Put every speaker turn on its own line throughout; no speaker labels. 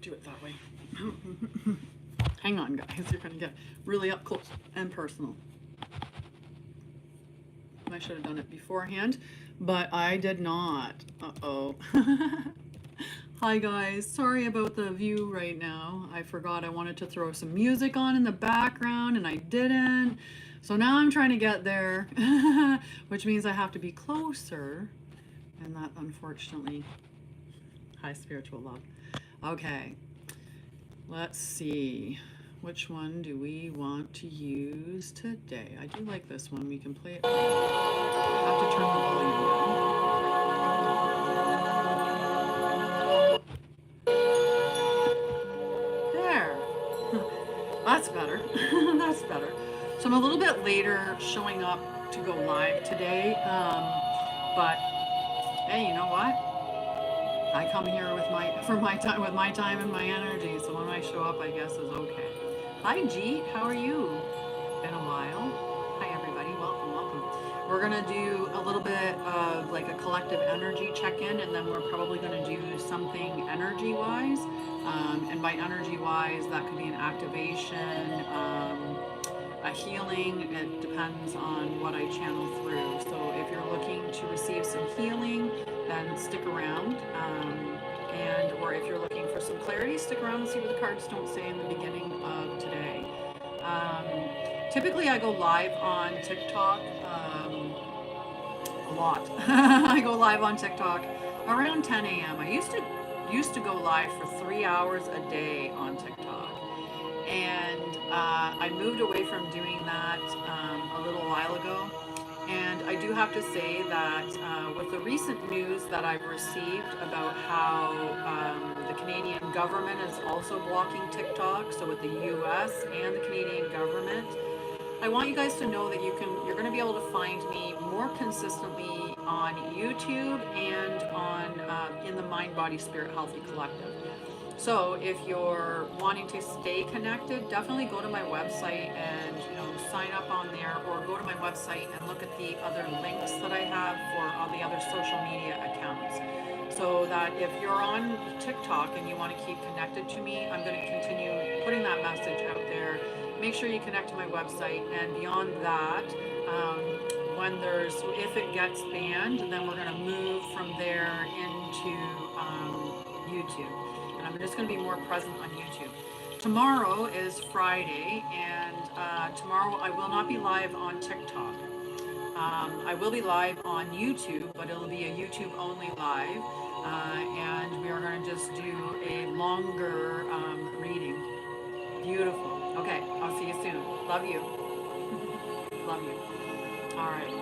do it that way. Hang on, guys. You're going to get really up close and personal. I should have done it beforehand, but I did not. Uh-oh. Hi, guys. Sorry about the view right now. I forgot I wanted to throw some music on in the background, and I didn't. So now I'm trying to get there, which means I have to be closer. And that, unfortunately, hi, spiritual love. Okay. Let's see. Which one do we want to use today? I do like this one. We can play it. I have to turn the volume down. There. That's better. That's better. So I'm a little bit later showing up to go live today. But hey, you know what? I come here with my time and my energy. So when I show up, I guess is okay. Hi, Jeet. How are you? Been a while. Hi, everybody. Welcome, welcome. We're going to do a little bit of like a collective energy check-in, and then we're probably going to do something energy-wise. And by energy-wise, that could be an activation, a healing. It depends on what I channel through. So if you're looking to receive some healing, then stick around. Or if you're looking for some clarity, stick around and see what the cards don't say in the beginning of today. Typically I go live on TikTok a lot. I go live on TikTok around 10 a.m. I used to go live for 3 hours a day on TikTok. And I moved away from doing that a little while ago. And I do have to say that with the recent news that I've received about how the Canadian government is also blocking TikTok, so with the US and the Canadian government, I want you guys to know that you're going to be able to find me more consistently on YouTube and on in the Mind, Body, Spirit, Healthy Collective. So if you're wanting to stay connected, definitely go to my website and sign up on there, or go to my website and look at the other links that I have for all the other social media accounts. So that if you're on TikTok and you want to keep connected to me, I'm going to continue putting that message out there. Make sure you connect to my website, and beyond that, if it gets banned, then we're going to move from there into YouTube. And I'm just going to be more present on YouTube. Tomorrow is Friday, and tomorrow I will not be live on TikTok. I will be live on YouTube, but it'll be a YouTube only live, and we are going to just do a longer reading. Beautiful. Okay, I'll see you soon. Love you. Love you. All right.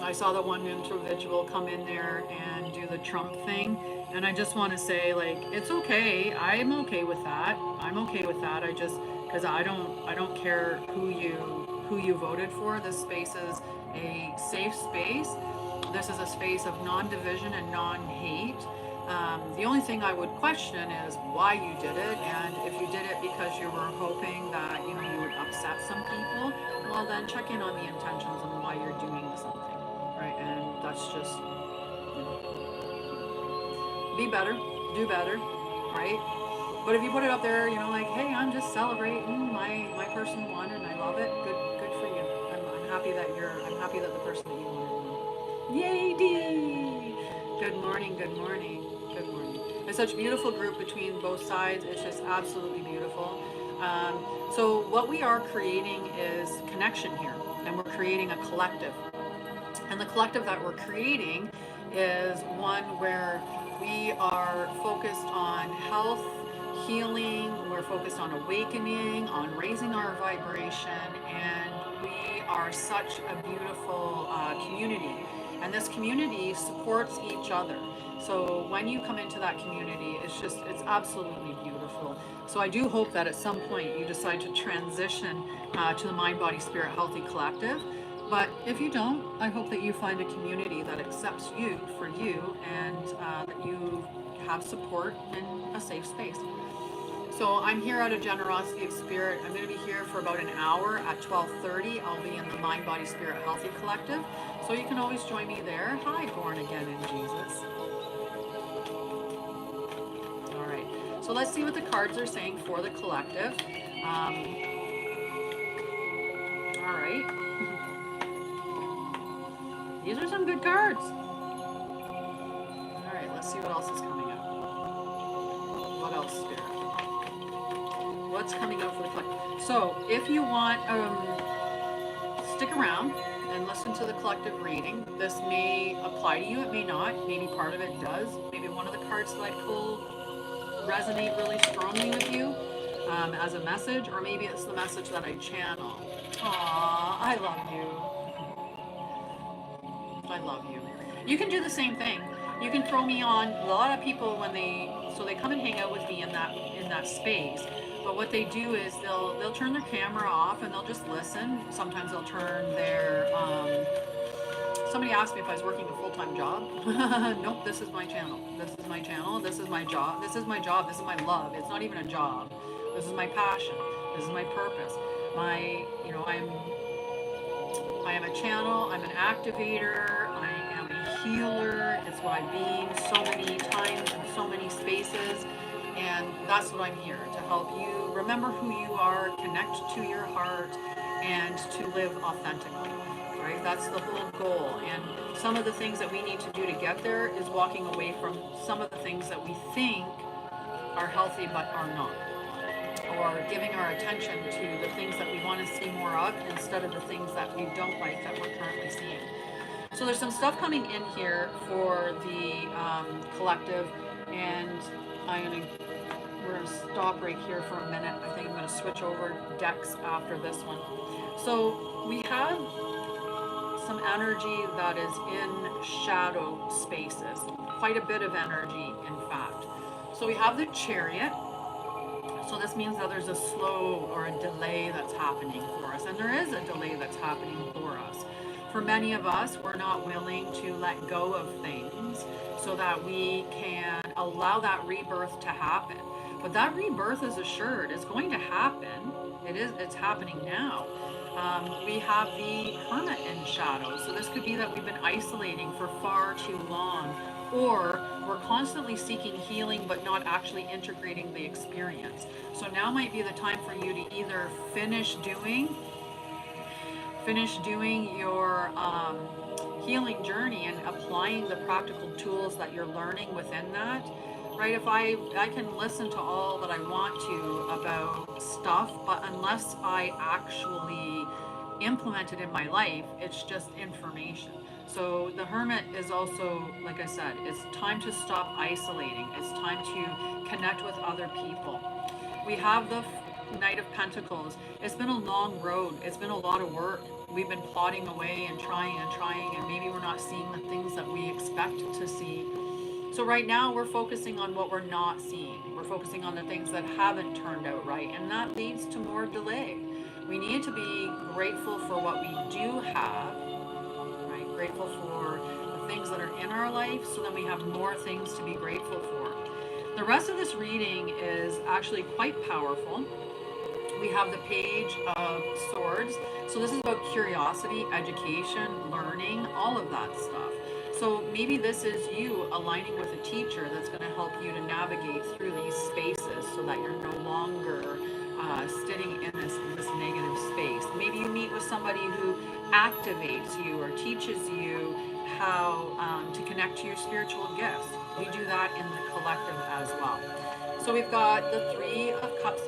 I saw the one individual come in there and do the Trump thing, and I just want to say, like, it's okay. I'm okay with that. I'm okay with that. Because I don't care who you voted for. This space is a safe space. This is a space of non-division and non-hate. The only thing I would question is why you did it, and if you did it because you were hoping that you would upset some people, well then check in on the intentions and why you're doing something. Right, and that's just, be better, do better, right? But if you put it up there, like, hey, I'm just celebrating my person won and I love it. Good for you. I'm happy that the person that you wanted won. Yay, Dee! Good morning, good morning, good morning. It's such a beautiful group between both sides. It's just absolutely beautiful. So what we are creating is connection here, and we're creating a collective. And the collective that we're creating is one where we are focused on health, healing, we're focused on awakening, on raising our vibration, and we are such a beautiful community. And this community supports each other. So when you come into that community, it's absolutely beautiful. So I do hope that at some point you decide to transition to the Mind, Body, Spirit, Healthy Collective. But if you don't, I hope that you find a community that accepts you for you, and that you have support in a safe space. So I'm here out of generosity of spirit. I'm going to be here for about an hour at 12:30. I'll be in the Mind, Body, Spirit Healthy Collective. So you can always join me there. Hi, born again in Jesus. All right. So let's see what the cards are saying for the collective. All right. These are some good cards. All right. Let's see what else is coming up. What else, Spirit? What's coming up for the collective? So if you want, stick around and listen to the collective reading. This may apply to you, it may not. Maybe part of it does. Maybe one of the cards that I pulled resonate really strongly with you as a message, or maybe it's the message that I channel. Aw, I love you. I love you. You can do the same thing. You can throw me on. A lot of people when they come and hang out with me in that space. But what they do is they'll turn their camera off and they'll just listen. Sometimes they'll turn their somebody asked me if I was working a full-time job. Nope, this is my channel. This is my channel. This is my job. This is my job. This is my love. It's not even a job. This is my passion. This is my purpose. I am a channel. I'm an activator. I am a healer. It's what I've been so many times in so many spaces. And that's what I'm here to help you remember who you are, connect to your heart, and to live authentically. Right? That's the whole goal. And some of the things that we need to do to get there is walking away from some of the things that we think are healthy but are not. Or giving our attention to the things that we want to see more of instead of the things that we don't like that we're currently seeing. So there's some stuff coming in here for the collective, and we're going to stop right here for a minute. I think I'm going to switch over decks after this one. So we have some energy that is in shadow spaces, quite a bit of energy, in fact. So we have the Chariot. So this means that there's a slow or a delay that's happening for us, and there is a delay that's happening for us. For many of us, we're not willing to let go of things so that we can allow that rebirth to happen. But that rebirth is assured. It's going to happen. It's happening now. We have the Hermit in shadow. So this could be that we've been isolating for far too long, or we're constantly seeking healing but not actually integrating the experience. So now might be the time for you to either finish doing your healing journey and applying the practical tools that you're learning within that. Right? If I can listen to all that I want to about stuff, but unless I actually implement it in my life, it's just information. So the Hermit is also, like I said, it's time to stop isolating. It's time to connect with other people. We have the Knight of Pentacles. It's been a long road. It's been a lot of work. We've been plodding away and trying, and maybe we're not seeing the things that we expect to see. So right now we're focusing on what we're not seeing. We're focusing on the things that haven't turned out right, and that leads to more delay. We need to be grateful for what we do have, right? Grateful for the things that are in our life so that we have more things to be grateful for. The rest of this reading is actually quite powerful. We have the Page of Swords. So this is about curiosity, education, learning, all of that stuff. So maybe this is you aligning with a teacher that's going to help you to navigate through these spaces so that you're no longer sitting in this negative space. Maybe you meet with somebody who activates you or teaches you how to connect to your spiritual gifts. We do that in the collective as well. So we've got the Three of Cups.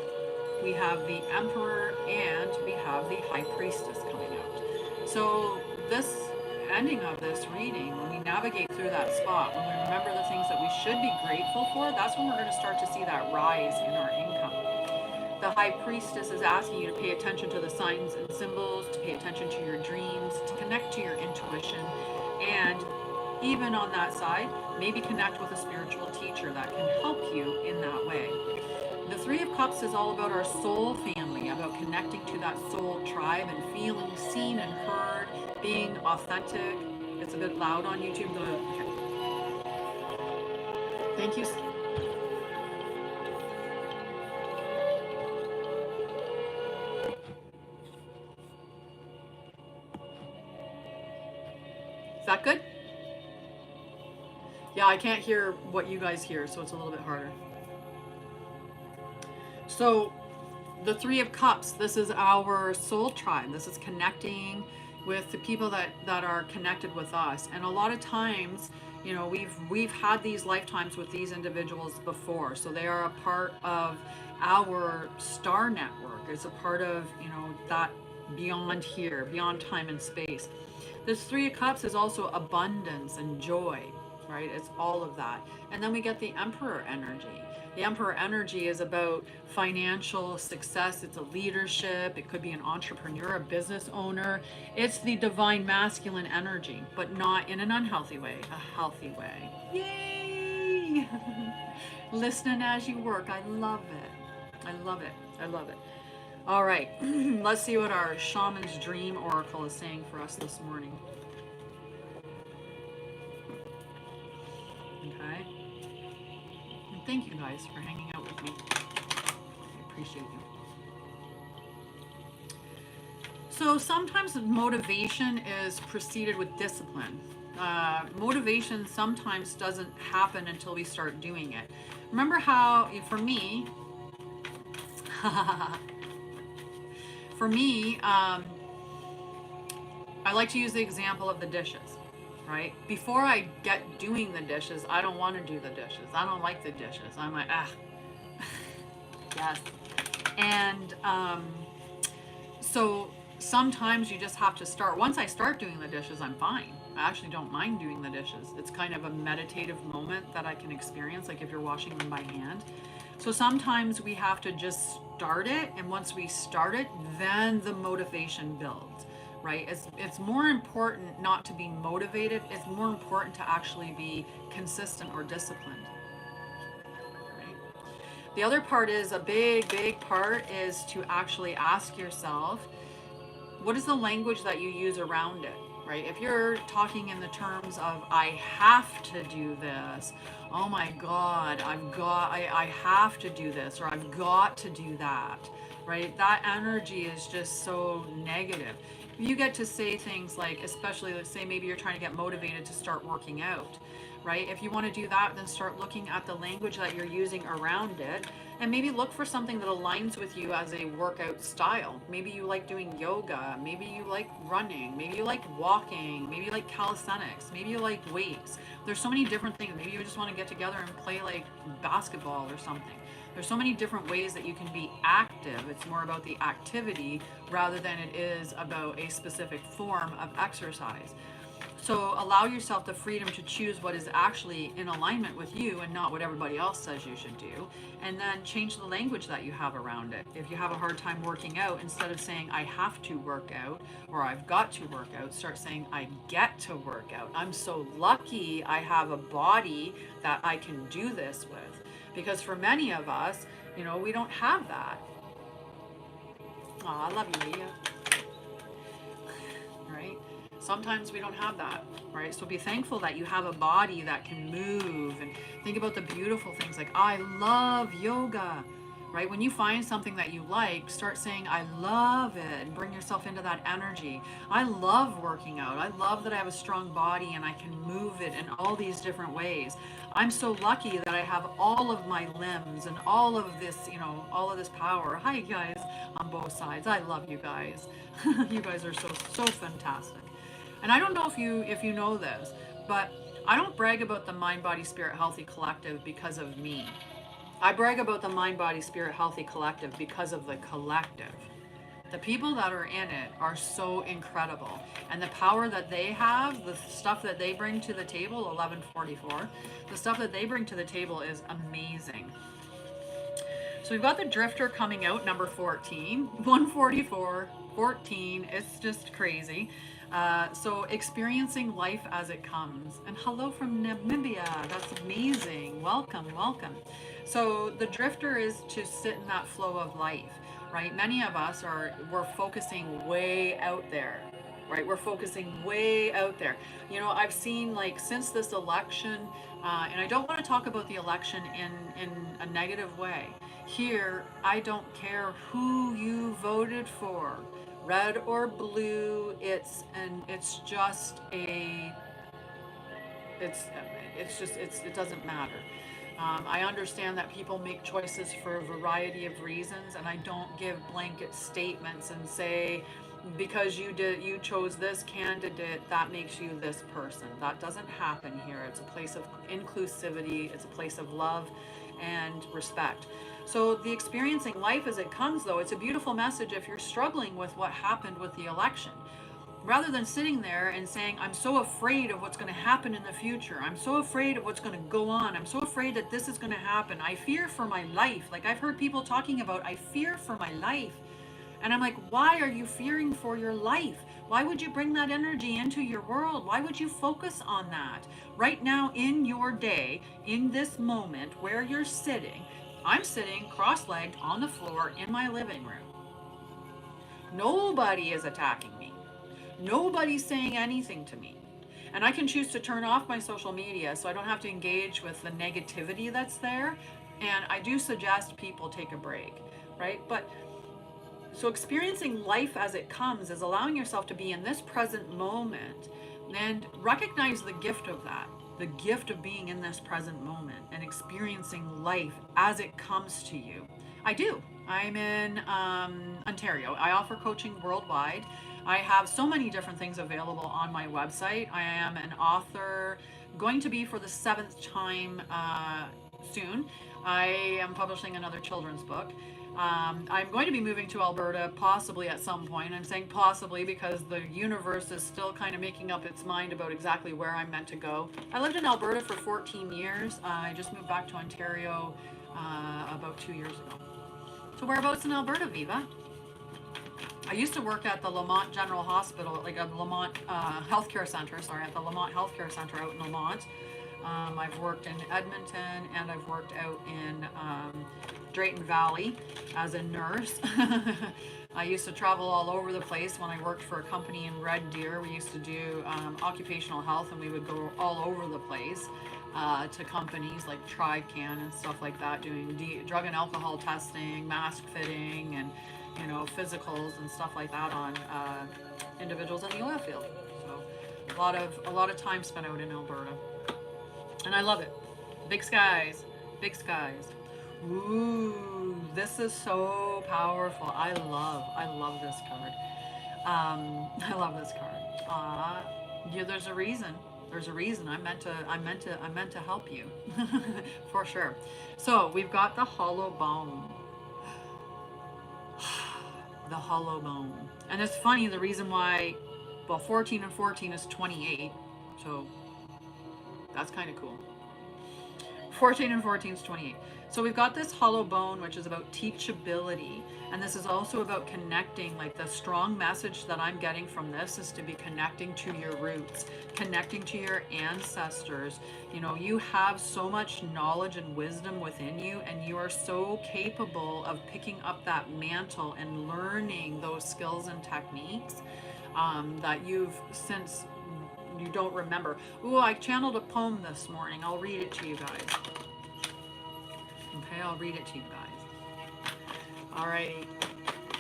We have the Emperor, and we have the High Priestess coming out. So this ending of this reading, when we navigate through that spot, when we remember the things that we should be grateful for, that's when we're going to start to see that rise in our income. The High Priestess is asking you to pay attention to the signs and symbols, to pay attention to your dreams, to connect to your intuition, and even on that side, maybe connect with a spiritual teacher that can help you in that way. The Three of Cups is all about our soul family, about connecting to that soul tribe and feeling seen and heard, being authentic. It's a bit loud on YouTube. Okay. Thank you. that good? Yeah, I can't hear what you guys hear, so it's a little bit harder. So, the Three of Cups, this is our soul tribe. This is connecting with the people that are connected with us. And a lot of times, you know, we've had these lifetimes with these individuals before. So they are a part of our star network. It's a part of, you know, that beyond here, beyond time and space. This Three of Cups is also abundance and joy, right? It's all of that. And then we get the Emperor energy. The Emperor energy is about financial success. It's a leadership. It could be an entrepreneur, a business owner. It's the divine masculine energy, but not in an unhealthy way, a healthy way. Yay! Listening as you work. I love it. I love it. I love it. All right, let's see what our Shaman's Dream Oracle is saying for us this morning. Okay. And thank you guys for hanging out with me. I appreciate you. So sometimes motivation is preceded with discipline. Motivation sometimes doesn't happen until we start doing it. Remember how, for me, for me, I like to use the example of the dishes, right? Before I get doing the dishes, I don't want to do the dishes. I don't like the dishes. I'm like, ah, yes. And so sometimes you just have to start. Once I start doing the dishes, I'm fine. I actually don't mind doing the dishes. It's kind of a meditative moment that I can experience, like if you're washing them by hand. So sometimes we have to just start it, and once we start it, then the motivation builds, right? It's more important not to be motivated. It's more important to actually be consistent or disciplined. Right? The other part is a big part is to actually ask yourself, what is the language that you use around it, right? If you're talking in the terms of I have to do this, oh my God, I have to do this, or I've got to do that, right? That energy is just so negative. You get to say things like, especially let's say maybe you're trying to get motivated to start working out, right? If you want to do that, then start looking at the language that you're using around it, and maybe look for something that aligns with you as a workout style. Maybe you like doing yoga, maybe you like running, maybe you like walking, maybe you like calisthenics, maybe you like weights. There's so many different things. Maybe you just want to get together and play like basketball or something. There's so many different ways that you can be active. It's more about the activity rather than it is about a specific form of exercise. So allow yourself the freedom to choose what is actually in alignment with you and not what everybody else says you should do. And then change the language that you have around it. If you have a hard time working out, instead of saying I have to work out or I've got to work out, start saying I get to work out. I'm so lucky I have a body that I can do this with. Because for many of us, you know, we don't have that. Aw, I love you, Leah. Right? Sometimes we don't have that, right? So be thankful that you have a body that can move, and think about the beautiful things like, I love yoga, right? When you find something that you like, start saying, I love it, and bring yourself into that energy. I love working out. I love that I have a strong body and I can move it in all these different ways. I'm so lucky that I have all of my limbs and all of this, you know, all of this power. Hi guys on both sides. I love you guys. You guys are so fantastic. And I don't know if you know this, but I don't brag about the Mind Body Spirit Healthy Collective because of me. I brag about the Mind Body Spirit Healthy Collective because of the collective. The people that are in it are so incredible, and the power that they have, the stuff that they bring to the table, 1144, the stuff that they bring to the table is amazing. So we've got the Drifter coming out, number 14, 144, 14, it's just crazy. So experiencing life as it comes. And hello from Namibia, that's amazing. Welcome, welcome. So the Drifter is to sit in that flow of life, right? Many of us we're focusing way out there, right? We're focusing way out there. You know, I've seen like since this election, and I don't want to talk about the election in a negative way. Here, I don't care who you voted for, red or blue. It's just a It's it doesn't matter. I understand that people make choices for a variety of reasons, and I don't give blanket statements and say because you chose this candidate that makes you this person. That doesn't happen here. It's a place of inclusivity. It's a place of love and respect. So the experiencing life as it comes, though, it's a beautiful message if you're struggling with what happened with the election, rather than sitting there and saying, I'm so afraid of what's going to happen in the future. I'm so afraid of what's going to go on. I'm so afraid that this is going to happen. I fear for my life. Like I've heard people talking about, I fear for my life. And I'm like, why are you fearing for your life? Why would you bring that energy into your world? Why would you focus on that? Right now in your day, in this moment where you're sitting, I'm sitting cross-legged on the floor in my living room. Nobody is attacking me. Nobody's saying anything to me. And I can choose to turn off my social media so I don't have to engage with the negativity that's there. And I do suggest people take a break, right? But so experiencing life as it comes is allowing yourself to be in this present moment and recognize the gift of that, the gift of being in this present moment and experiencing life as it comes to you. I do. I'm in Ontario. I offer coaching worldwide. I have so many different things available on my website. I am an author, going to be for the seventh time soon. I am publishing another children's book. I'm going to be moving to Alberta possibly at some point. I'm saying possibly because the universe is still kind of making up its mind about exactly where I'm meant to go. I lived in Alberta for 14 years. I just moved back to Ontario about 2 years ago. So whereabouts in Alberta, Viva? I used to work at the Lamont General Hospital, like at the Lamont Healthcare Center, sorry, at the Lamont Healthcare Center out in Lamont. I've worked in Edmonton and I've worked out in Drayton Valley as a nurse. I used to travel all over the place when I worked for a company in Red Deer. We used to do occupational health, and we would go all over the place to companies like TriCan and stuff like that, doing drug and alcohol testing, mask fitting, and physicals and stuff like that on individuals in the oil field. So a lot of time spent out in Alberta, and I love it. Big skies, big skies. Ooh, this is so powerful. I love this card. I love this card. Yeah, there's a reason. There's a reason. I'm meant to help you, for sure. So we've got the hollow bone. The hollow bone. And it's funny, the reason why, well, 14 and 14 is 28. So that's kind of cool. 14 and 14 is 28. So we've got this hollow bone, which is about teachability. And this is also about connecting. Like the strong message that I'm getting from this is to be connecting to your roots, connecting to your ancestors. You have so much knowledge and wisdom within you, and you are so capable of picking up that mantle and learning those skills and techniques that you've since you don't remember. Ooh, I channeled a poem this morning. I'll read it to you guys. Okay, I'll read it to you guys. All right.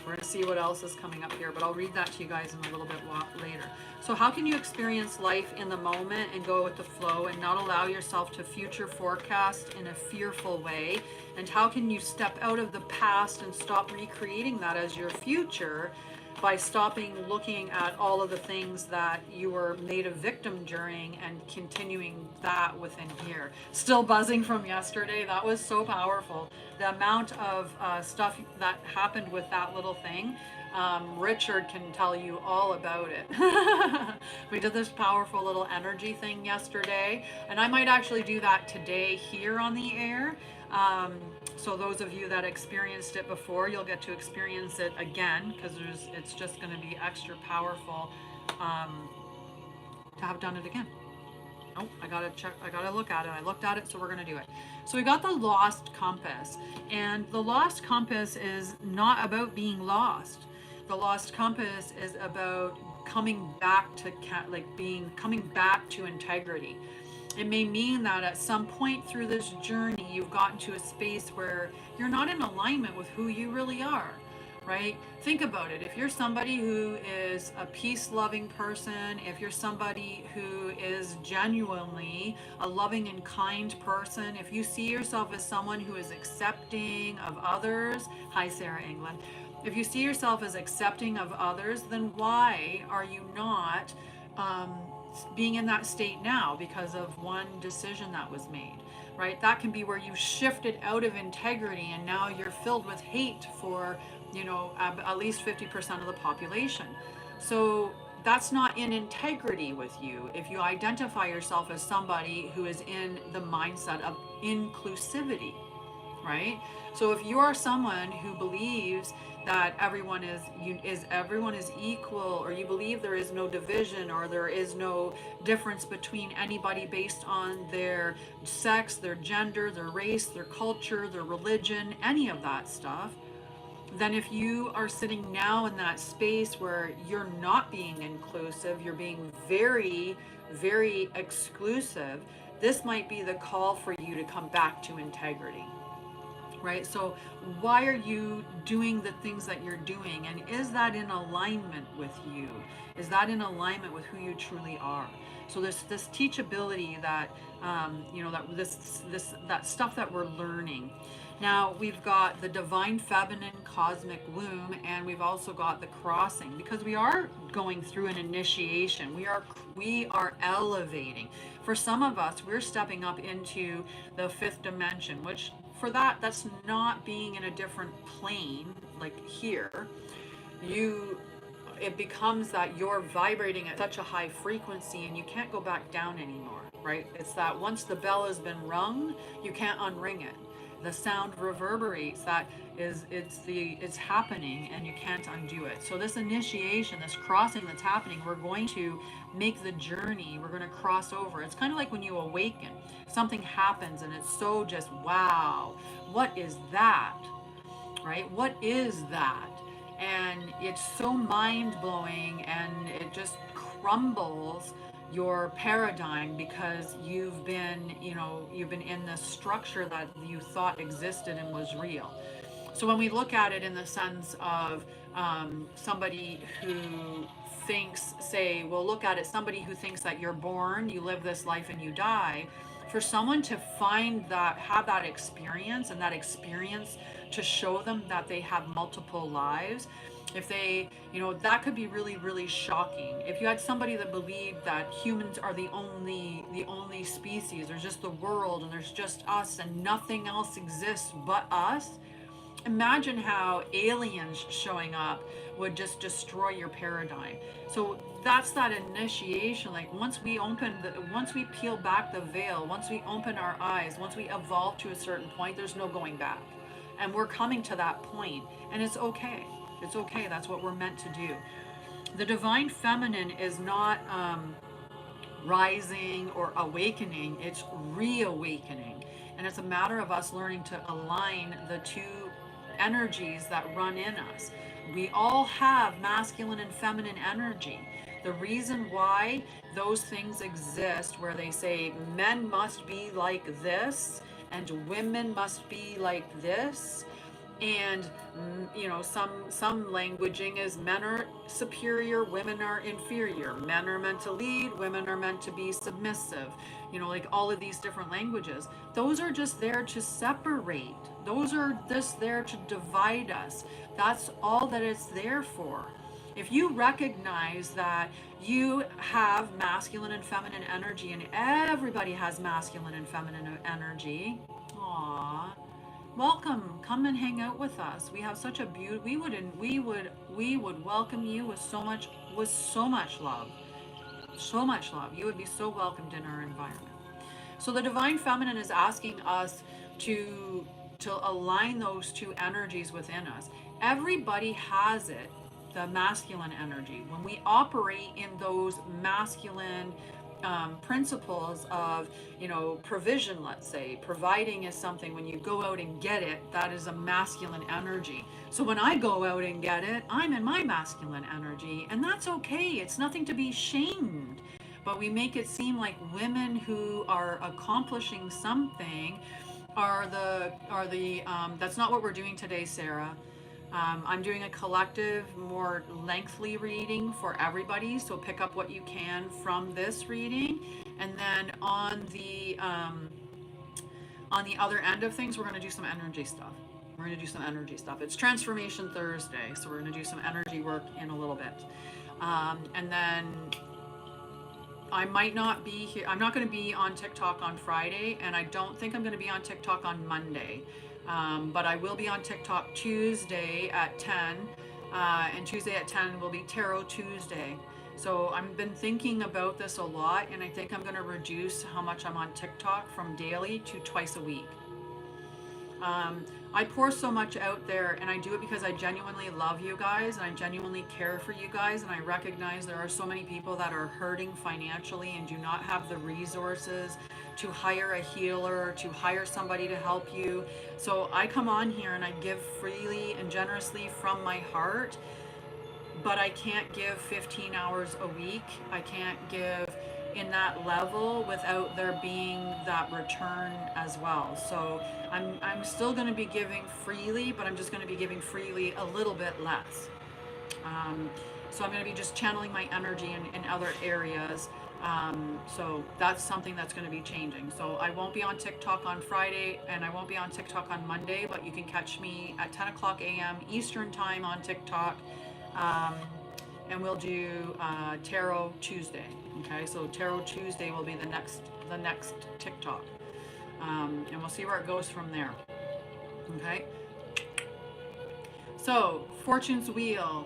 We're going to see what else is coming up here, but I'll read that to you guys in a little bit later. So how can you experience life in the moment and go with the flow and not allow yourself to future forecast in a fearful way? And how can you step out of the past and stop recreating that as your future by stopping looking at all of the things that you were made a victim during and continuing that within here? Still buzzing from yesterday. That was so powerful. The amount of stuff that happened with that little thing. Richard can tell you all about it. We did this powerful little energy thing yesterday, and I might actually do that today here on the air. So those of you that experienced it before, you'll get to experience it again, because it's just going to be extra powerful to have done it again. Oh, I gotta check. I gotta look at it. I looked at it, so we're gonna do it. So we got the lost compass, and the lost compass is not about being lost. The lost compass is about coming back to coming back to integrity. It may mean that at some point through this journey, you've gotten to a space where you're not in alignment with who you really are. right? Think about it. If you're somebody who is a peace loving person, if you're somebody who is genuinely a loving and kind person, if you see yourself as someone who is accepting of others, hi, Sarah England. If you see yourself as accepting of others, then why are you not um, being in that state now because of one decision that was made? Right? That can be where you shifted out of integrity and now you're filled with hate for, at least 50% of the population. So that's not in integrity with you if you identify yourself as somebody who is in the mindset of inclusivity, right? So if you are someone who believes that everyone is equal, or you believe there is no division or there is no difference between anybody based on their sex, their gender, their race, their culture, their religion, any of that stuff, then if you are sitting now in that space where you're not being inclusive, you're being very, very exclusive, this might be the call for you to come back to integrity, right? So why are you doing the things that you're doing? And is that in alignment with you? Is that in alignment with who you truly are? So this teachability that, that that stuff that we're learning. Now we've got the divine feminine cosmic womb, and we've also got the crossing, because we are going through an initiation. We are elevating. For some of us, we're stepping up into the fifth dimension, which for that's not being in a different plane like here. You It becomes that you're vibrating at such a high frequency and you can't go back down anymore, right? It's that once the bell has been rung, you can't unring it. The sound reverberates. It's happening and you can't undo it. So this initiation, this crossing that's happening, we're going to make the journey. We're going to cross over. It's kind of like when you awaken, something happens and it's so just wow. What is that? Right? What is that? And it's so mind blowing, and it just crumbles your paradigm, because you've been in this structure that you thought existed and was real. So when we look at it in the sense of somebody who thinks, say, we'll look at it, somebody who thinks that you're born, you live this life and you die. For someone to have that experience, and that experience to show them that they have multiple lives, if they, that could be really, really shocking. If you had somebody that believed that humans are the only species, there's just the world and there's just us and nothing else exists but us, imagine how aliens showing up would just destroy your paradigm. So that's that initiation. Like once we peel back the veil, once we open our eyes, once we evolve to a certain point, there's no going back. And we're coming to that point, and it's okay. It's okay. That's what we're meant to do. The divine feminine is not rising or awakening, it's reawakening. And it's a matter of us learning to align the two energies that run in us. We all have masculine and feminine energy. The reason why those things exist, where they say men must be like this and women must be like this, and some languaging is men are superior, women are inferior, men are meant to lead, women are meant to be submissive, like all of these different languages. Those are just there to separate. Those are just there to divide us. That's all that it's there for. If you recognize that you have masculine and feminine energy, and everybody has masculine and feminine energy, aww, welcome. Come and hang out with us. We have such a beauty. We would welcome you with so much love. So much love. You would be so welcomed in our environment. So the divine feminine is asking us to align those two energies within us. Everybody has it, the masculine energy. When we operate in those masculine principles of, provision, let's say, providing is something, when you go out and get it, that is a masculine energy. So when I go out and get it, I'm in my masculine energy, and that's okay. It's nothing to be shamed. But we make it seem like women who are accomplishing something are the that's not what we're doing today, Sarah. I'm doing a collective, more lengthy reading for everybody, so pick up what you can from this reading. And then on the other end of things, we're going to do some energy stuff. We're going to do some energy stuff. It's Transformation Thursday, so we're going to do some energy work in a little bit. And then I might not be here. I'm not going to be on TikTok on Friday, and I don't think I'm going to be on TikTok on Monday. But I will be on TikTok Tuesday at 10. And Tuesday at 10 will be Tarot Tuesday. So I've been thinking about this a lot, and I think I'm going to reduce how much I'm on TikTok from daily to twice a week. I pour so much out there, and I do it because I genuinely love you guys and I genuinely care for you guys, and I recognize there are so many people that are hurting financially and do not have the resources to hire a healer, to hire somebody to help you. So I come on here and I give freely and generously from my heart, but I can't give 15 hours a week. I can't give in that level without there being that return as well. So I'm still going to be giving freely, but I'm just going to be giving freely a little bit less. So I'm going to be just channeling my energy in other areas. So that's something that's going to be changing. So I won't be on TikTok on Friday, and I won't be on TikTok on Monday, but you can catch me at 10 o'clock a.m. Eastern time on TikTok. And we'll do Tarot Tuesday. Okay, so Tarot Tuesday will be the next TikTok, and we'll see where it goes from there. Okay. So Fortune's Wheel.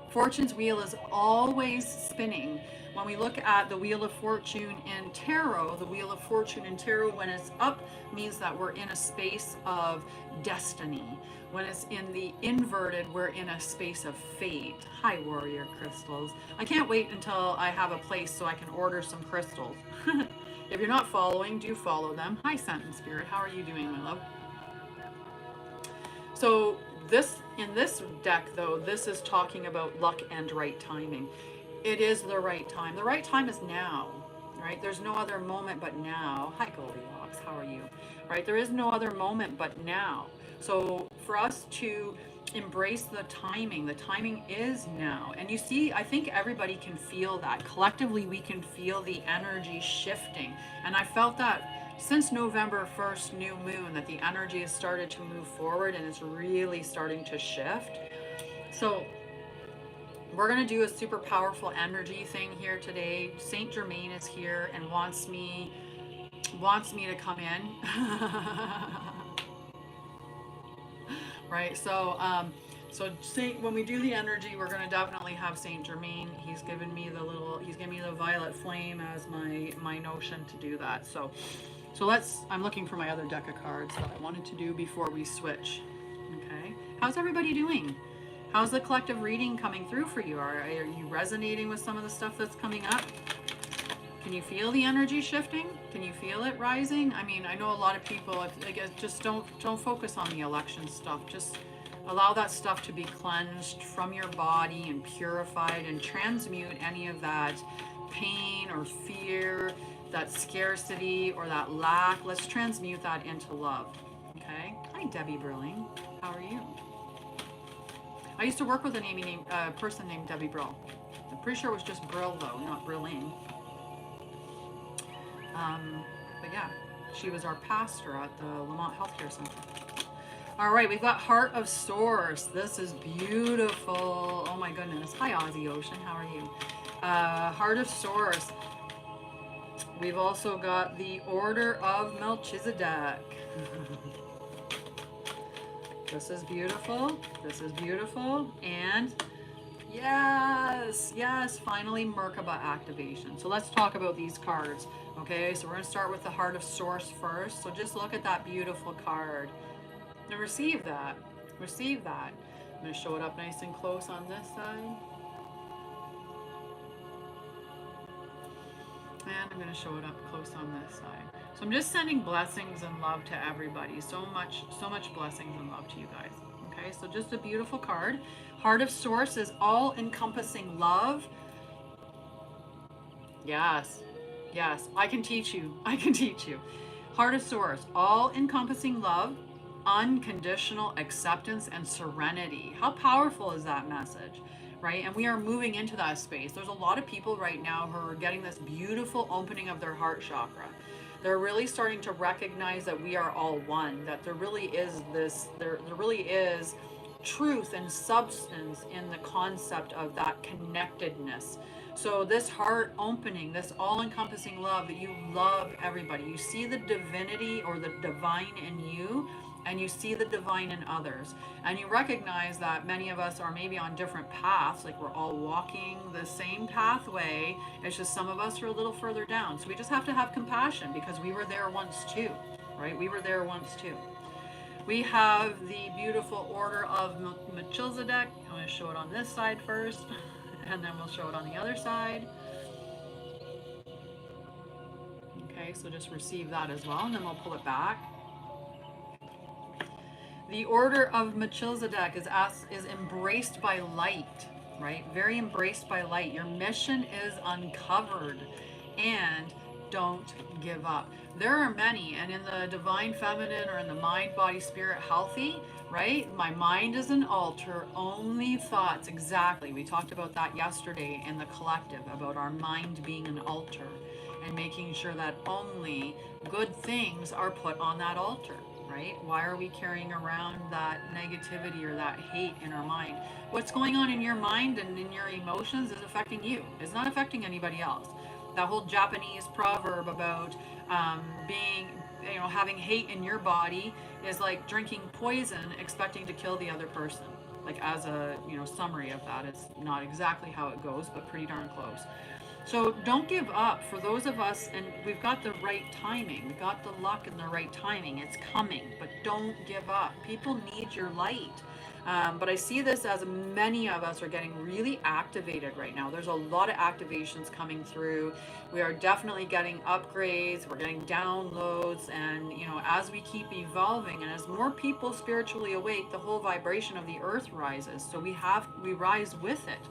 Fortune's Wheel is always spinning. When we look at the Wheel of Fortune in Tarot, the Wheel of Fortune in Tarot, when it's up, means that we're in a space of destiny. When it's in the inverted, we're in a space of fate. Hi, Warrior Crystals. I can't wait until I have a place so I can order some crystals. If you're not following, do follow them. Hi, Sentence Spirit. How are you doing, my love? So in this deck, though, this is talking about luck and right timing. It is the right time. The right time is now, right? There's no other moment but now. Hi, Goldilocks. How are you? Right? There is no other moment but now. So for us to embrace the timing is now. And you see, I think everybody can feel that. Collectively, we can feel the energy shifting. And I felt that since November 1st, new moon, that the energy has started to move forward and it's really starting to shift. So we're going to do a super powerful energy thing here today. Saint Germain is here and wants me to come in. Right, so when we do the energy, we're going to definitely have Saint Germain. He's given me the violet flame as my notion to do that. So I'm looking for my other deck of cards that I wanted to do before we switch. Okay, how's everybody doing? How's the collective reading coming through for you? Are you resonating with some of the stuff that's coming up? Can you feel the energy shifting? Can you feel it rising? I mean, I know a lot of people, just don't focus on the election stuff. Just allow that stuff to be cleansed from your body and purified, and transmute any of that pain or fear, that scarcity or that lack. Let's transmute that into love. Okay? Hi, Debbie Brilling. How are you? I used to work with a person named Debbie Brill. I'm pretty sure it was just Brill, though, not Brilling. But yeah, she was our pastor at the Lamont Healthcare Center. All right, we've got Heart of Source. This is beautiful. Oh my goodness. Hi, Aussie Ocean. How are you? Heart of Source. We've also got the Order of Melchizedek. This is beautiful. This is beautiful. And yes, finally Merkaba activation. So let's talk about these cards. Okay, so we're going to start with the Heart of Source first. So just look at that beautiful card and receive that. Receive that. I'm going to show it up nice and close on this side. And I'm going to show it up close on this side. So I'm just sending blessings and love to everybody. So much blessings and love to you guys. Okay, so just a beautiful card. Heart of Source is all-encompassing love. Yes, I can teach you. Heart of Source, all-encompassing love. unconditional acceptance and serenity. How powerful is that message? Right? And we are moving into that space. There's a lot of people right now who are getting this beautiful opening of their heart chakra. They're really starting to recognize that we are all one, that there really is there really is truth and substance in the concept of that connectedness. So this heart opening, this all-encompassing love, that you love everybody. You see the divinity or the divine in you, and you see the divine in others. And you recognize that many of us are maybe on different paths, like we're all walking the same pathway. It's just some of us are a little further down. So we just have to have compassion, because we were there once too, right? We were there once too. We have the beautiful order of Melchizedek. I'm going to show it on this side first, and then we'll show it on the other side. Okay, so just receive that as well, and then we'll pull it back. The order of Melchizedek is embraced by light, right? Very embraced by light. Your mission is uncovered, and don't give up. There are many, and in the divine feminine, or in the mind, body, spirit, healthy, right? My mind is an altar, only thoughts. Exactly. We talked about that yesterday in the collective, about our mind being an altar, and making sure that only good things are put on that altar. Right? Why are we carrying around that negativity or that hate in our mind? What's going on in your mind and in your emotions is affecting you. It's not affecting anybody else. That whole Japanese proverb about being, having hate in your body is like drinking poison, expecting to kill the other person. Like, as a summary of that, it's not exactly how it goes, but pretty darn close. So don't give up. For those of us, and we've got the right timing, we've got the luck and the right timing, it's coming, but don't give up. People need your light. But I see this as many of us are getting really activated right now. There's a lot of activations coming through. We are definitely getting upgrades, we're getting downloads, and as we keep evolving and as more people spiritually awake, the whole vibration of the earth rises. So we rise with it.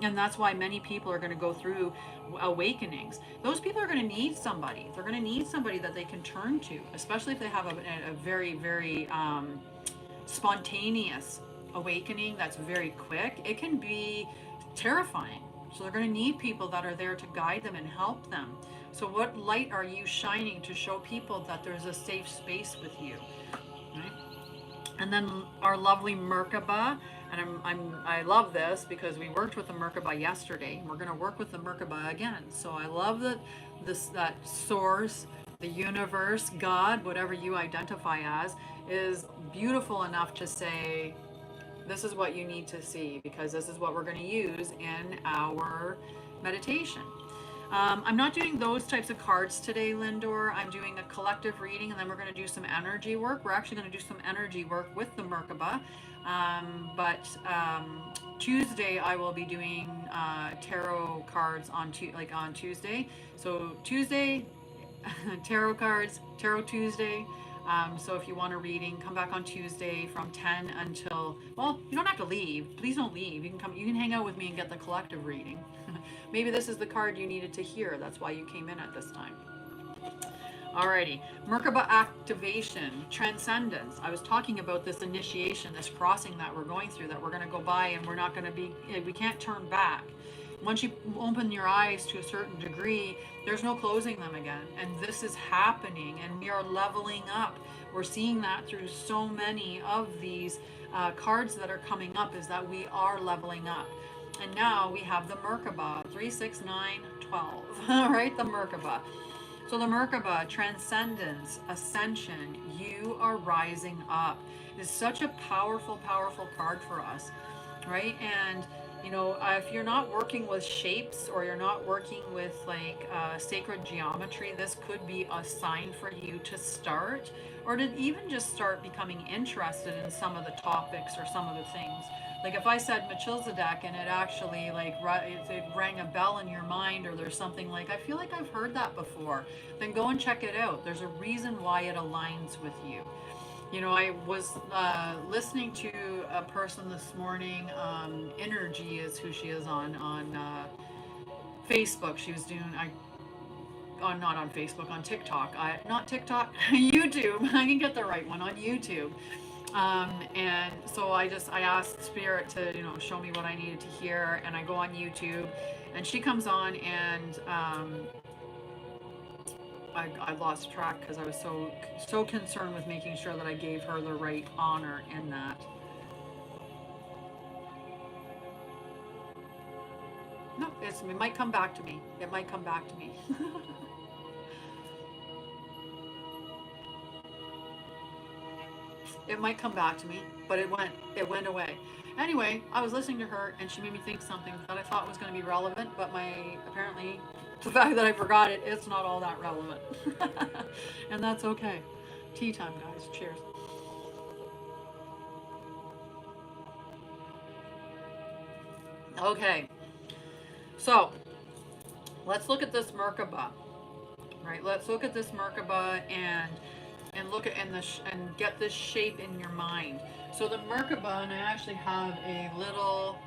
And that's why many people are going to go through awakenings. Those people are going to need somebody. They're going to need somebody that they can turn to, especially if they have a very, very spontaneous awakening that's very quick. It can be terrifying. So they're going to need people that are there to guide them and help them. So what light are you shining to show people that there's a safe space with you? Right? And then our lovely Merkaba. And I love this because we worked with the Merkaba yesterday. We're going to work with the Merkaba again. So I love that that source, the universe, God, whatever you identify as, is beautiful enough to say, this is what you need to see, because this is what we're going to use in our meditation. I'm not doing those types of cards today, Lindor. I'm doing a collective reading, and then we're going to do some energy work. We're actually going to do some energy work with the Merkaba. But Tuesday I will be doing tarot cards on Tuesday. So Tuesday, tarot cards, Tarot Tuesday. So if you want a reading, come back on Tuesday from 10 until, well, you don't have to leave. Please don't leave. You can hang out with me and get the collective reading. Maybe this is the card you needed to hear. That's why you came in at this time. Alrighty, Merkaba activation, transcendence. I was talking about this initiation, this crossing that we're going through, that we're going to go by, and we're not going to be, we can't turn back. Once you open your eyes to a certain degree, there's no closing them again. And this is happening, and we are leveling up. We're seeing that through so many of these cards that are coming up, is that we are leveling up. And now we have the Merkaba, 3, 6, 9, 12. All right, the Merkaba. So the Merkaba, transcendence, ascension, you are rising up. It's such a powerful, powerful card for us, right? And if you're not working with shapes, or you're not working with sacred geometry, this could be a sign for you to start, or to even just start becoming interested in some of the topics or some of the things. Like if I said Melchizedek and it actually it rang a bell in your mind, or there's something like, I feel like I've heard that before, then go and check it out. There's a reason why it aligns with you. I was listening to a person this morning, Energy is who she is on Facebook. She was doing, not on Facebook, on TikTok. Not TikTok, YouTube. I can get the right one on YouTube. And so I asked Spirit to, show me what I needed to hear, and I go on YouTube, and she comes on, and I lost track because I was so concerned with making sure that I gave her the right honor in that. No, it might come back to me. It might come back to me. It might come back to me, but it went away. Anyway, I was listening to her, and she made me think something that I thought was going to be relevant, but apparently the fact that I forgot it, it's not all that relevant. And that's okay. Tea time, guys. Cheers. Okay, so let's look at this Merkaba, right? Let's look at this Merkaba and look at and get this shape in your mind. So the Merkaba, and I actually have a little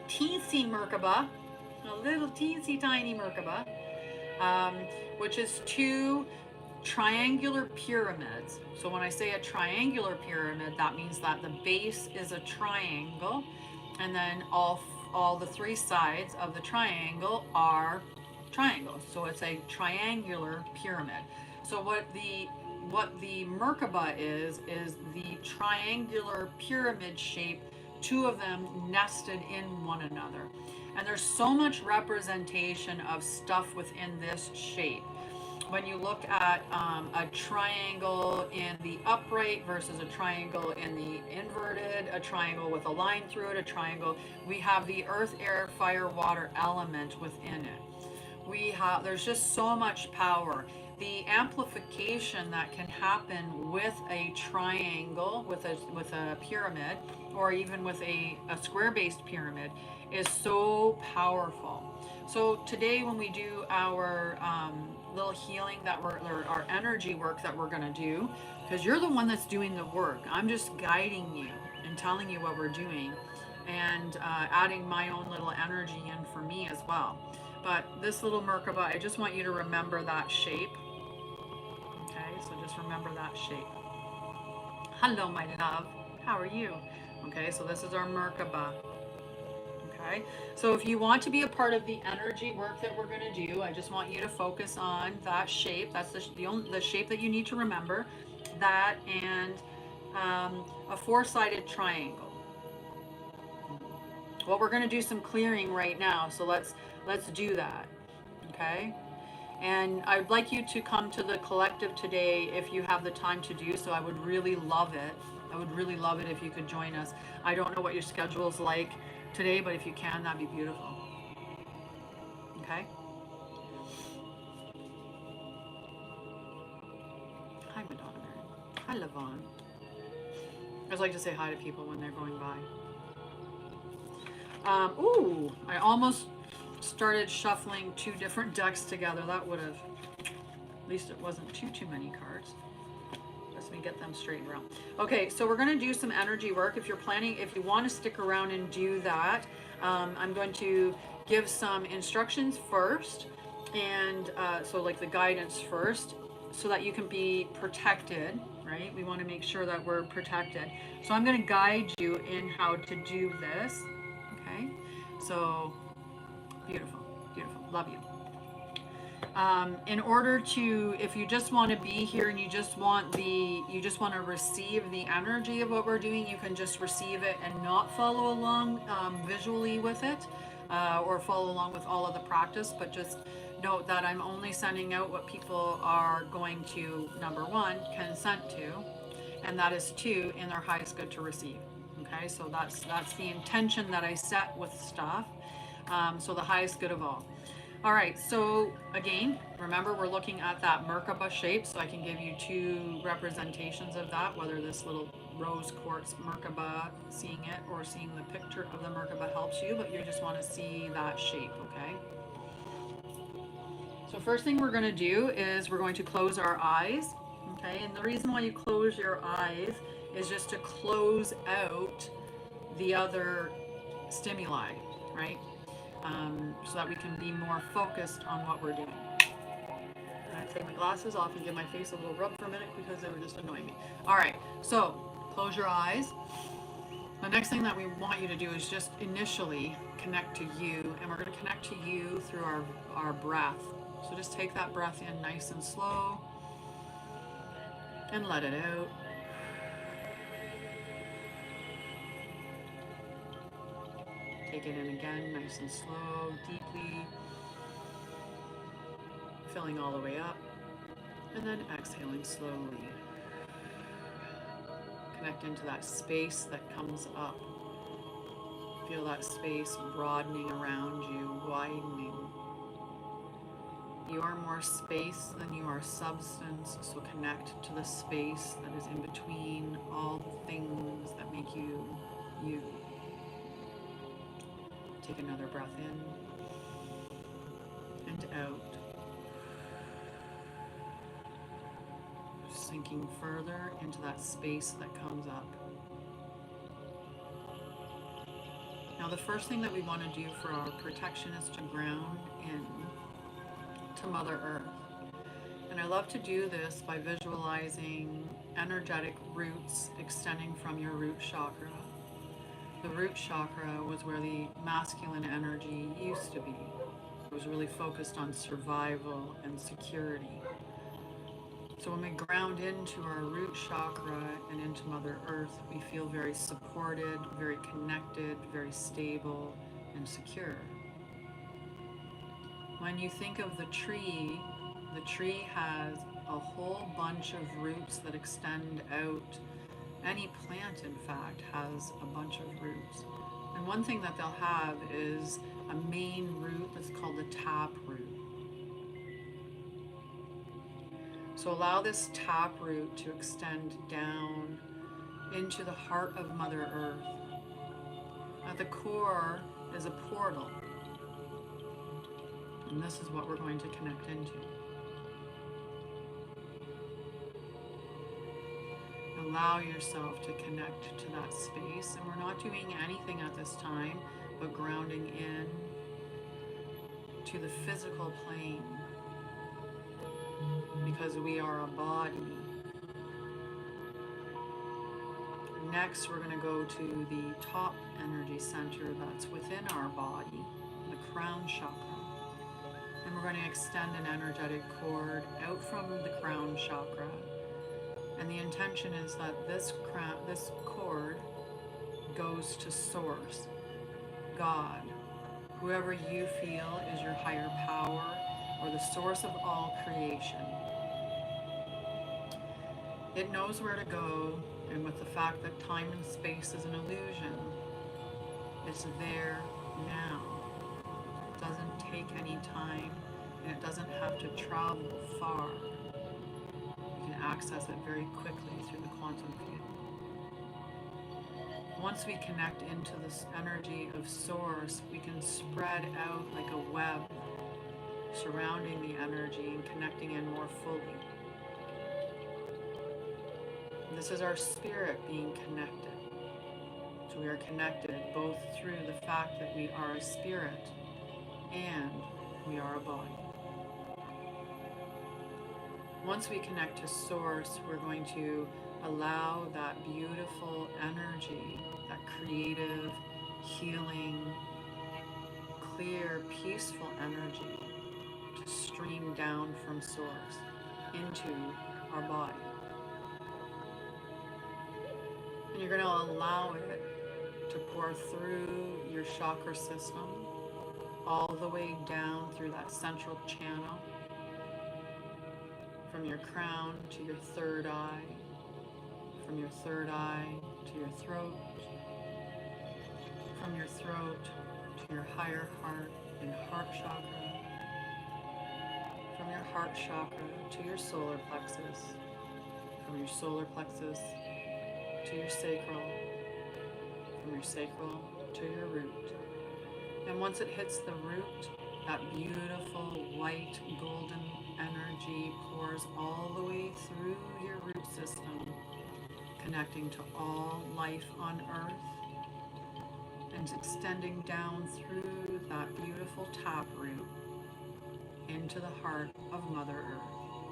teensy Merkaba, a little teensy tiny Merkaba, which is two triangular pyramids. So when I say a triangular pyramid, that means that the base is a triangle, and then all the three sides of the triangle are triangles. So it's a triangular pyramid. So what the Merkaba is the triangular pyramid shape, two of them nested in one another. And there's so much representation of stuff within this shape. When you look at a triangle in the upright versus a triangle in the inverted, a triangle with a line through it, a triangle, we have the earth, air, fire, water element within it. There's just so much power. The amplification that can happen with a triangle, with a pyramid, or even with a square-based pyramid, is so powerful. So today, when we do our little healing or our energy work that we're going to do, because you're the one that's doing the work, I'm just guiding you and telling you what we're doing, and adding my own little energy in for me as well. But this little Merkaba, I just want you to remember that shape. Okay, so just remember that shape. Hello, my love. How are you? Okay, so this is our Merkaba. Okay, so if you want to be a part of the energy work that we're going to do, I just want you to focus on that shape. That's the shape that you need to remember. That and a four-sided triangle. Well, we're going to do some clearing right now, so let's do that. Okay, and I'd like you to come to the collective today if you have the time to do so. I would really love it. I would really love it if you could join us. I don't know what your schedule is like today, but if you can, that'd be beautiful. Okay? Hi, Madonna Mary. Hi, Lavon. I just like to say hi to people when they're going by. Ooh, I almost started shuffling two different decks together. That would have, at least it wasn't too many cards. Let me get them straightened around. Okay, so we're going to do some energy work. If you want to stick around and do that, I'm going to give some instructions first, and so like the guidance first, so that you can be protected, right? We want to make sure that we're protected. So I'm going to guide you in how to do this. Okay, so beautiful, beautiful, love you. In order to, if you just want to be here and you just want to receive the energy of what we're doing, you can just receive it and not follow along visually with it, or follow along with all of the practice, but just note that I'm only sending out what people are going to, number one, consent to, and that is two, in their highest good to receive. Okay, so that's the intention that I set with stuff. So the highest good of all. All right, so again, remember we're looking at that Merkaba shape, so I can give you two representations of that, whether this little rose quartz Merkaba, seeing it, or seeing the picture of the Merkaba helps you, but you just want to see that shape, okay? So first thing we're going to do is we're going to close our eyes, okay? And the reason why you close your eyes is just to close out the other stimuli, right? So that we can be more focused on what we're doing. take my glasses off and give my face a little rub for a minute because they were just annoying me. All right, so close your eyes. The next thing that we want you to do is just initially connect to you, and we're going to connect to you through our breath. So just take that breath in nice and slow and let it out. Take it in again, nice and slow, deeply, filling all the way up, and then exhaling slowly. Connect into that space that comes up. Feel that space broadening around you, widening. You are more space than you are substance, so connect to the space that is in between all the things that make you, you. Take another breath in and out. Sinking further into that space that comes up. Now the first thing that we want to do for our protection is to ground in to Mother Earth. And I love to do this by visualizing energetic roots extending from your root chakra. The root chakra was where the masculine energy used to be. It was really focused on survival and security. So when we ground into our root chakra and into Mother Earth, we feel very supported, very connected, very stable and secure. When you think of the tree has a whole bunch of roots that extend out. Any plant, in fact, has a bunch of roots. And one thing that they'll have is a main root that's called the tap root. So allow this tap root to extend down into the heart of Mother Earth. At the core is a portal. And this is what we're going to connect into. Allow yourself to connect to that space. And we're not doing anything at this time but grounding in to the physical plane, because we are a body. Next, we're going to go to the top energy center that's within our body, the crown chakra. And we're going to extend an energetic cord out from the crown chakra. And the intention is that this cord goes to Source, God, whoever you feel is your higher power or the source of all creation. It knows where to go, and with the fact that time and space is an illusion, it's there now. It doesn't take any time, and it doesn't have to travel far. You can access it very quickly through the quantum field. Once we connect into this energy of Source, we can spread out like a web, surrounding the energy and connecting in more fully. This is our spirit being connected. So we are connected both through the fact that we are a spirit and we are a body. Once we connect to Source, we're going to allow that beautiful energy, that creative, healing, clear, peaceful energy to stream down from Source into our body. And you're going to allow it to pour through your chakra system, all the way down through that central channel, from your crown to your third eye, from your third eye to your throat, from your throat to your higher heart and heart chakra, from your heart chakra to your solar plexus, from your solar plexus to your sacral, from your sacral to your root. And once it hits the root, that beautiful white golden energy pours all the way through your root system, connecting to all life on earth and extending down through that beautiful taproot into the heart of Mother Earth.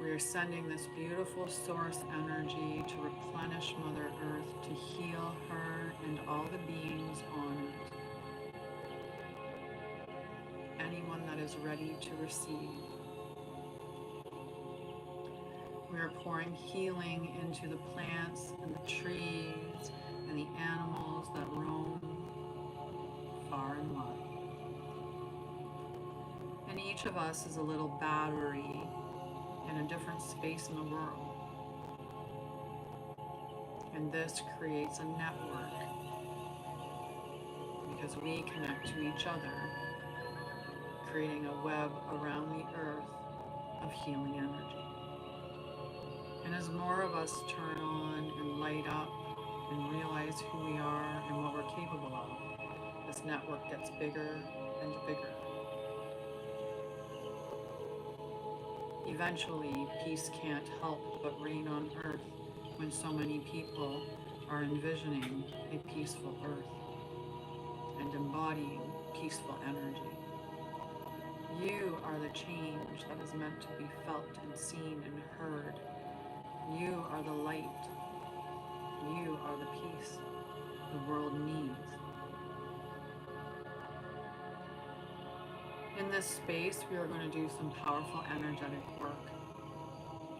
We are sending this beautiful source energy to replenish Mother Earth, to heal her and all the beings on it. Anyone that is ready to receive. We are pouring healing into the plants and the trees and the animals that roam far and wide. And each of us is a little battery in a different space in the world. And this creates a network because we connect to each other, creating a web around the earth of healing energy. And as more of us turn on and light up and realize who we are and what we're capable of, this network gets bigger and bigger. Eventually, peace can't help but reign on earth when so many people are envisioning a peaceful earth and embodying peaceful energy. You are the change that is meant to be felt and seen and heard. You are the light. You are the peace the world needs. In this space, we are going to do some powerful energetic work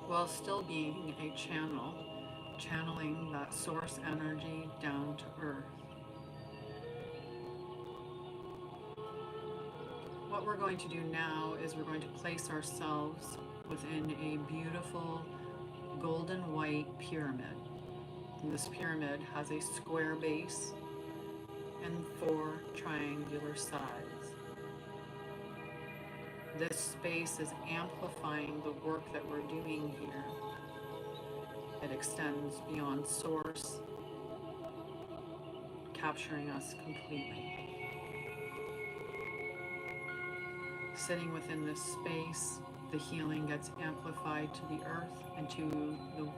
while still being a channel, channeling that source energy down to earth. What we're going to do now is we're going to place ourselves within a beautiful golden white pyramid. And this pyramid has a square base and 4 triangular sides. This space is amplifying the work that we're doing here. It extends beyond source, capturing us completely. Sitting within this space, the healing gets amplified to the earth and to the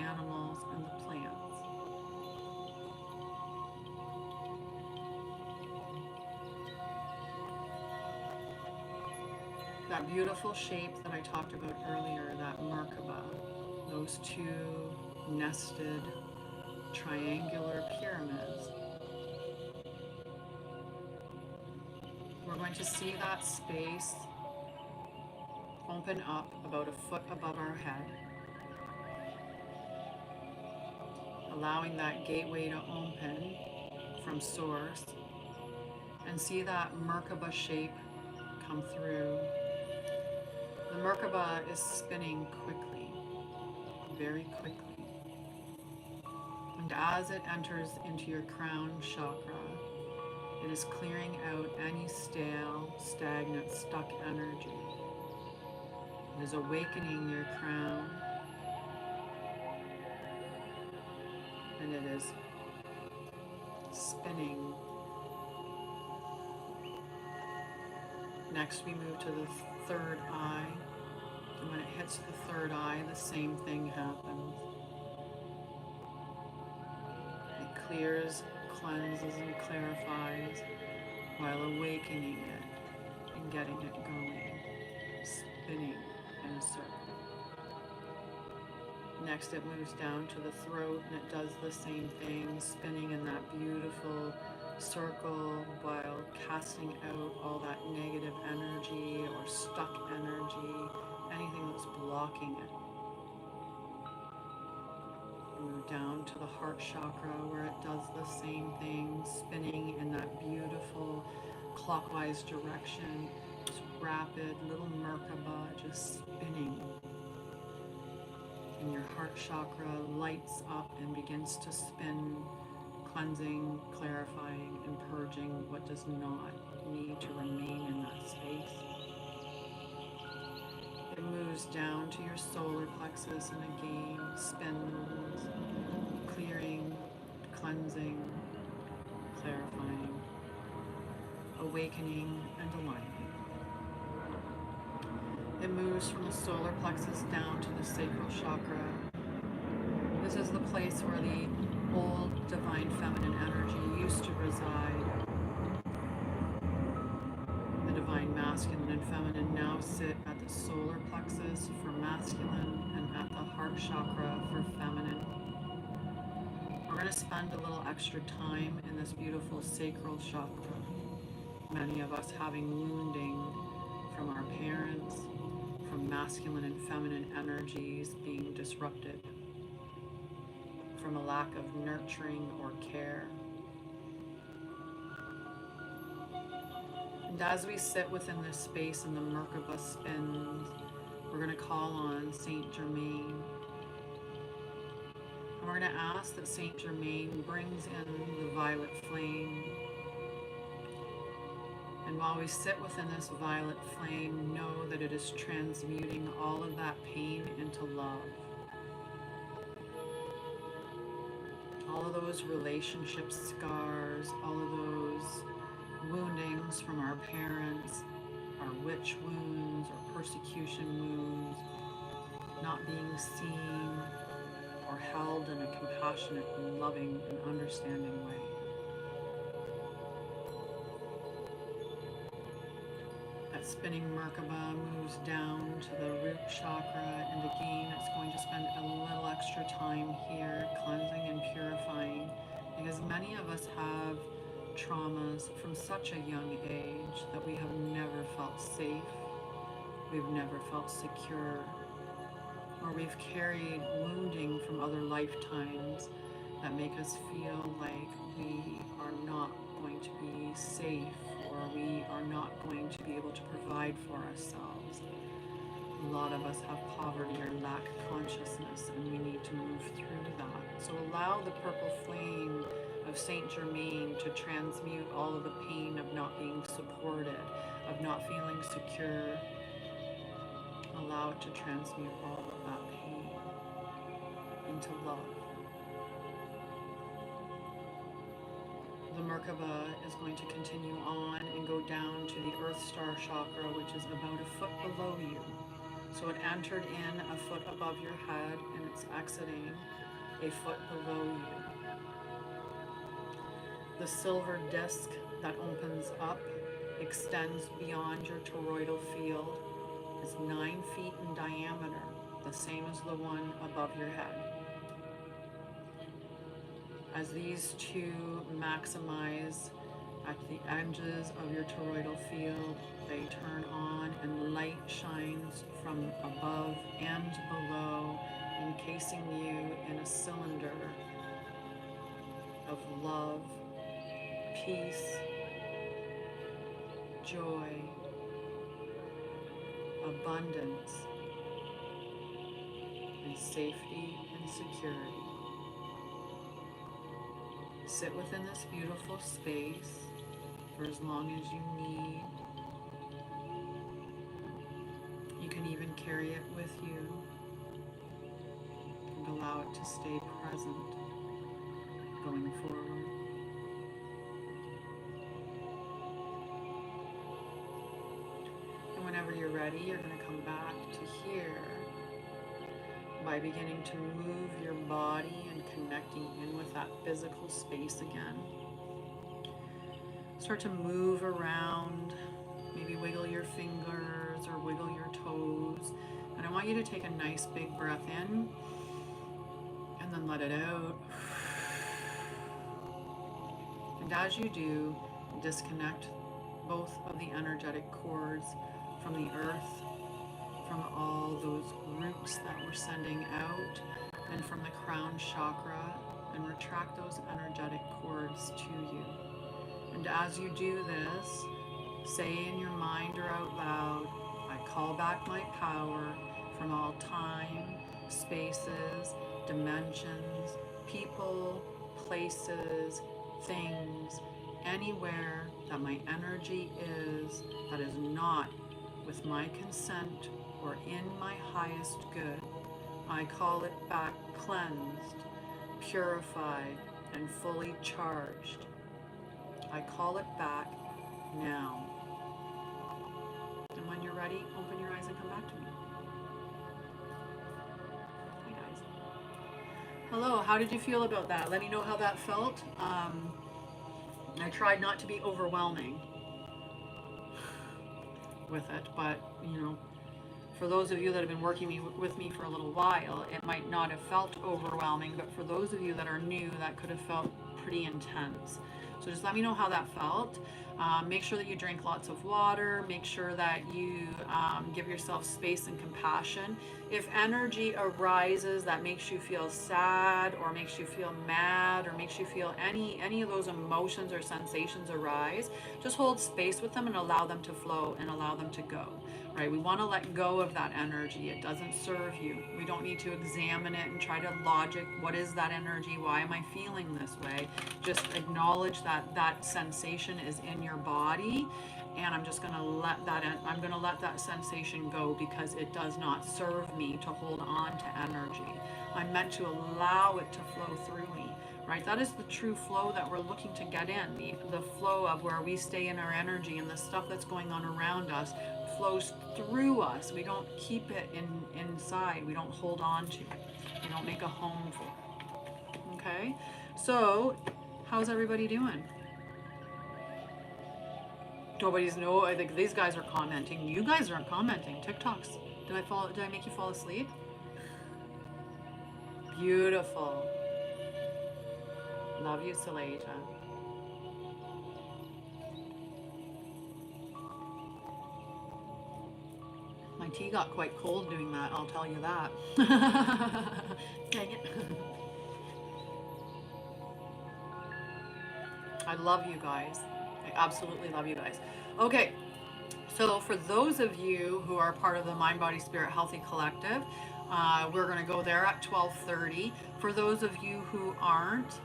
animals and the plants. That beautiful shape that I talked about earlier, that Merkaba, those 2 nested triangular pyramids. We're going to see that space open up about a foot above our head, allowing that gateway to open from source, and see that Merkaba shape come through. The Merkaba is spinning quickly, very quickly. And as it enters into your crown chakra, it is clearing out any stale, stagnant, stuck energy. It is awakening your crown, and it is spinning. Next we move to the 3rd eye, and when it hits the 3rd eye, the same thing happens. It clears, cleanses, and clarifies while awakening it and getting it going, spinning in a circle. Next it moves down to the throat, and it does the same thing, spinning in that beautiful circle while casting out all that negative energy or stuck energy, anything that's blocking it. Move down to the heart chakra, where it does the same thing, spinning in that beautiful clockwise direction. This rapid little Merkaba just spinning. And your heart chakra lights up and begins to spin, cleansing, clarifying, and purging what does not need to remain in that space. It moves down to your solar plexus and again spins, clearing, cleansing, clarifying, awakening, and aligning. It moves from the solar plexus down to the sacral chakra. This is the place where the old divine feminine energy used to reside. The divine masculine masculine and feminine now sit at the solar plexus for masculine and at the heart chakra for feminine. We're going to spend a little extra time in this beautiful sacral chakra. Many of us having wounding from our parents, from masculine and feminine energies being disrupted, from a lack of nurturing or care. And as we sit within this space and the Merkaba spins, we're going to call on Saint Germain. And we're going to ask that Saint Germain brings in the violet flame. And while we sit within this violet flame, know that it is transmuting all of that pain into love. All of those relationship scars, all of those woundings from our parents, our witch wounds or persecution wounds, not being seen or held in a compassionate and loving and understanding way. That spinning Merkaba moves down to the root chakra, and again it's going to spend a little extra time here cleansing and purifying, because many of us have traumas from such a young age that we have never felt safe, we've never felt secure, or we've carried wounding from other lifetimes that make us feel like we are not going to be safe, or we are not going to be able to provide for ourselves. A lot of us have poverty or lack consciousness, and we need to move through that. So allow the purple flame of Saint Germain to transmute all of the pain of not being supported, of not feeling secure. Allow it to transmute all of that pain into love. The Merkaba is going to continue on and go down to the Earth Star chakra, which is about a foot below you. So it entered in a foot above your head, and it's exiting a foot below you. The silver disc that opens up extends beyond your toroidal field, is 9 feet in diameter, the same as the one above your head. As these two maximize at the edges of your toroidal field, they turn on and light shines from above and below, encasing you in a cylinder of love, peace, joy, abundance, and safety and security. Sit within this beautiful space for as long as you need. You can even carry it with you and allow it to stay present going forward. And whenever you're ready, you're going to come back to here by beginning to move your body and connecting in with that physical space again. Start to move around, maybe wiggle your fingers or wiggle your toes. And I want you to take a nice big breath in and then let it out. And as you do, disconnect both of the energetic cords from the earth, from all those roots that we're sending out, and from the crown chakra, and retract those energetic cords to you. And as you do this, say in your mind or out loud, I call back my power from all time, spaces, dimensions, people, places, things, anywhere that my energy is that is not with my consent or in my highest good. I call it back cleansed, purified, and fully charged. I call it back now. And when you're ready, open your eyes and come back to me. Hi guys. Hello, how did you feel about that? Let me know how that felt. I tried not to be overwhelming. with it. But, you know, for those of you that have been working with me for a little while, it might not have felt overwhelming, but for those of you that are new, that could have felt pretty intense. So just let me know how that felt. Make sure that you drink lots of water. Make sure that you give yourself space and compassion. If energy arises that makes you feel sad or makes you feel mad or makes you feel any of those emotions or sensations arise, just hold space with them and allow them to flow and allow them to go. Right? We want to let go of that energy. It doesn't serve you. We don't need to examine it and try to logic, what is that energy? Why am I feeling this way? Just acknowledge that that sensation is in your body, and I'm just going to let that sensation go because it does not serve me to hold on to energy. I'm meant to allow it to flow through me. Right? That is the true flow that we're looking to get in. The flow of where we stay in our energy and the stuff that's going on around us flows through us. We don't keep it inside. We don't hold on to it. We don't make a home for it. Okay? So, how's everybody doing? Nobody's I think these guys are commenting. You guys aren't commenting. TikToks. Did I make you fall asleep? Beautiful. Love you, Saleta. My tea got quite cold doing that, I'll tell you that. Dang it. I love you guys. I absolutely love you guys. Okay, so for those of you who are part of the Mind, Body, Spirit Healthy Collective, we're going to go there at 12:30. For those of you who aren't,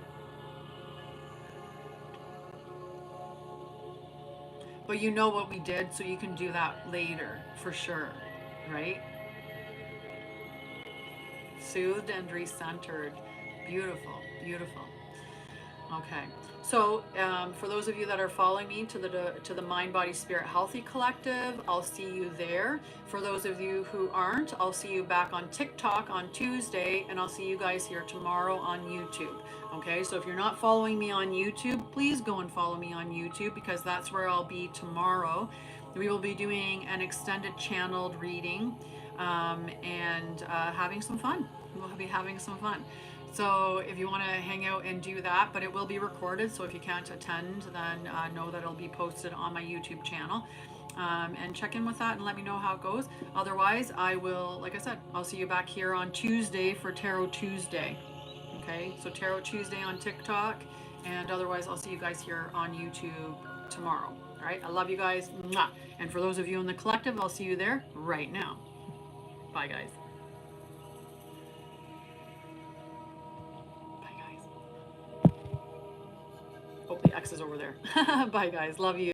but you know what we did, so you can do that later for sure, right? Soothed and recentered. Beautiful, beautiful. Okay, so for those of you that are following me to the Mind, Body, Spirit Healthy Collective, I'll see you there. For those of you who aren't, I'll see you back on TikTok on Tuesday, and I'll see you guys here tomorrow on YouTube. Okay, so if you're not following me on YouTube, please go and follow me on YouTube because that's where I'll be tomorrow. We will be doing an extended channeled reading and having some fun. We'll be having some fun. So if you want to hang out and do that, but it will be recorded, so if you can't attend, then know that it'll be posted on my YouTube channel. And check in with that and let me know how it goes. Otherwise, I will, like I said, I'll see you back here on Tuesday for Tarot Tuesday. Okay, so Tarot Tuesday on TikTok, and otherwise I'll see you guys here on YouTube tomorrow. All right, I love you guys. Mwah. And for those of you in the collective, I'll see you there right now. Bye, guys. Hope the X is over there. Bye, guys. Love you.